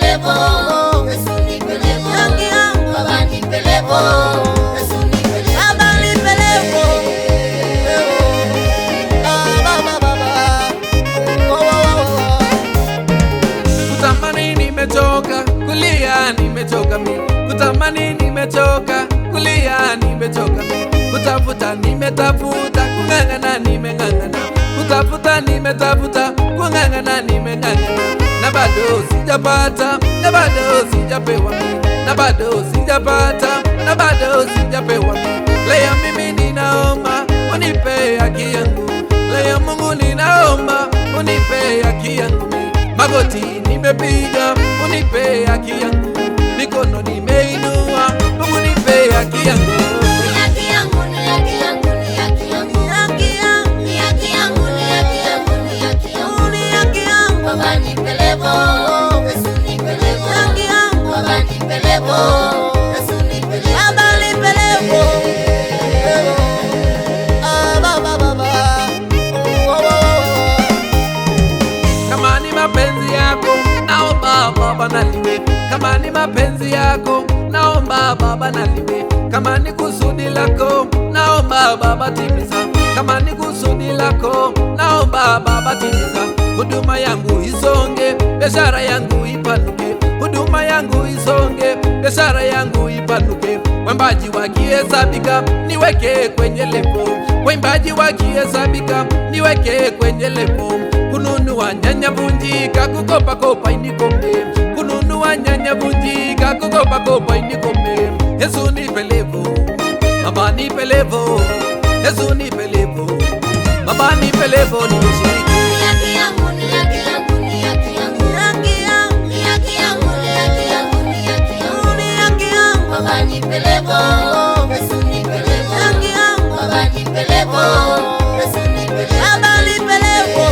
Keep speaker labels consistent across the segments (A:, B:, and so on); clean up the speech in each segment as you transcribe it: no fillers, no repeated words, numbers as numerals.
A: nipelevo, Yesu nipelevo, haki yangu Baba nipelevo, Yesu nipelevo, Baba nipelevo,
B: kutamani nimechoka, kulia nimechoka mimi, kutamani nimechoka, kulia nimechoka mimi, kutafuta nimetafuta, kung'ang'ana nimeng'ang'ana, kutafuta nimetafuta, kung'ang'ana nimeng'ang'ana, na bado sijapata, na bado sijapewa mimi, na bado sijapata, na bado sijapewa mimi. Leo mimi ninaomba unipe haki yangu, leo Mungu ninaomba unipe haki yangu mimi. Magoti nimepiga, unipe haki yangu, mikono nimeinua, Mungu nipe haki yangu.
A: ni haki yangu, ni haki yangu, ni haki yangu, ni haki yangu, ni haki yangu, ni haki yangu, ni haki yangu, ni haki yangu, Baba nipelevo, Yesu nipelevo, haki yangu Baba nipelevo, Yesu nipelevo, Baba nipelevo,
B: Kama ni mapenzi yako naomba Baba naliwe, kama ni mapenzi yako naomba Baba naliwe, kama ni kusudi lako naomba Baba timiza, kama ni kusudi lako naomba Baba timiza. Huduma yangu isonge, biashara yangu ipanuke, huduma yangu isonge, biashara yangu ipanuke. Waimbaji wakihesabika niweke kwenye lepo, waimbaji wakihesabika niweke kwenye lepo. Kununua nyanya vunjika, kukopa kopa inikome, kununua nyanya vunjika, kukopa kopa inikome. Yesu nipelevo, Baba nipelevo, Yesu nipelevo, Baba nipelevo nishiriki.
A: ni haki yangu, ni haki yangu, ni haki yangu, ni haki yangu, ni haki yangu, ni haki yangu, ni haki yangu, ni haki yangu, Baba nipelevo, Yesu nipelevo, haki yangu Baba nipelevo, Yesu nipelevo, Baba nipelevo.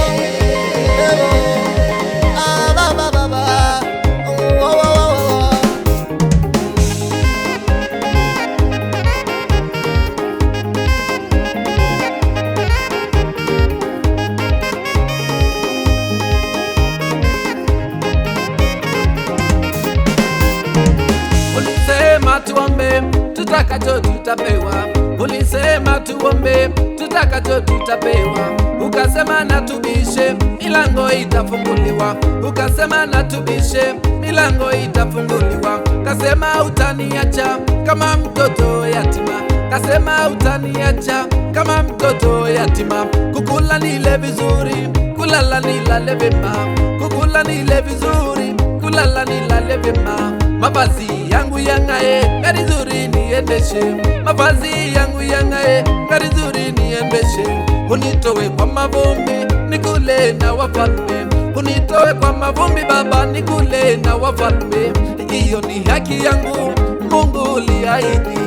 B: Ulisema tuombe, tutakacho tutapewa. Ulisema tuombe, tutakacho tutapewa. Ukasema na tubishe, milango itafunguliwa. Ukasema na tubishe, milango itafunguliwa. Kasema utaniacha kama mtoto yatima, kasema utaniacha kama mtoto yatima. Kukula nile vizuri, kulala nilale vema, kukula nile vizuri, kulala nilale vema. Mavazi yangu yangae, gari zuri niendeshe, mavazi yangu yangae, gari zuri niendeshe. Unitowe kwa mavumbi, nikule na wafalme, unitowe kwa mavumbi Baba, nikule na wafalme. Hiyo ni haki yangu, Mungu uliahidi,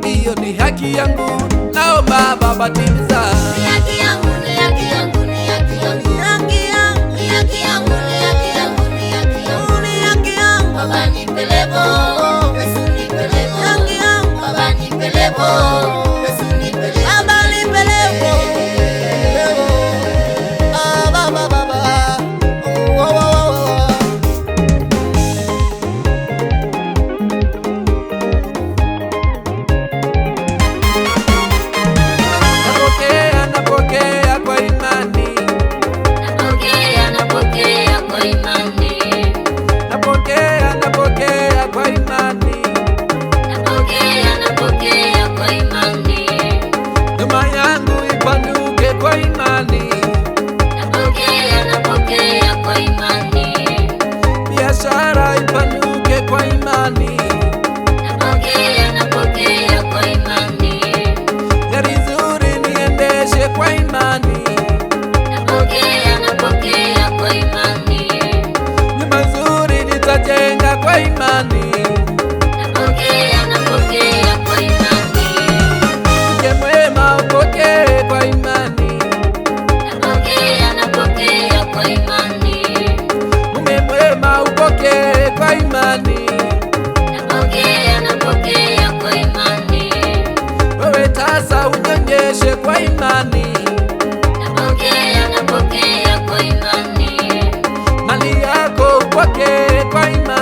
B: hiyo ni haki yangu, naomba Baba timiza.
A: Ni haki yangu, ni haki yangu, ni haki yangu, ni haki yangu, ni haki yangu, ni haki yangu, ni haki yangu, ni haki yangu, Baba nipelevo, Yesu nipelevo, haki yangu Baba nipelevo, Yesu nipelevo, Baba nipelevo.
B: Napokea, napokea kwa imani,
A: Napokea, napokea kwa imani,
B: napokea, napokea kwa imani.
A: napokea, napokea kwa imani,
B: Nyuma yangu ipanuke kwa imani,
A: napokea, napokea kwa imani,
B: biashara ipanuke kwa imani,
A: napokea, napokea kwa imani,
B: gari zuri niendeshe kwa imani,
A: napokea, napokea kwa imani,
B: nyumba nzuri nitajenga kwa imani,
A: napokea, napokea kwa imani,
B: mke mwema upokee kwa imani,
A: napokea, napokea kwa imani,
B: mume mwema upokee kwa imani,
A: napokea, napokea kwa imani,
B: wewe tasa unyonyeshe kwa imani,
A: napokea, napokea kwa imani,
B: mali yako upokee kwa imani.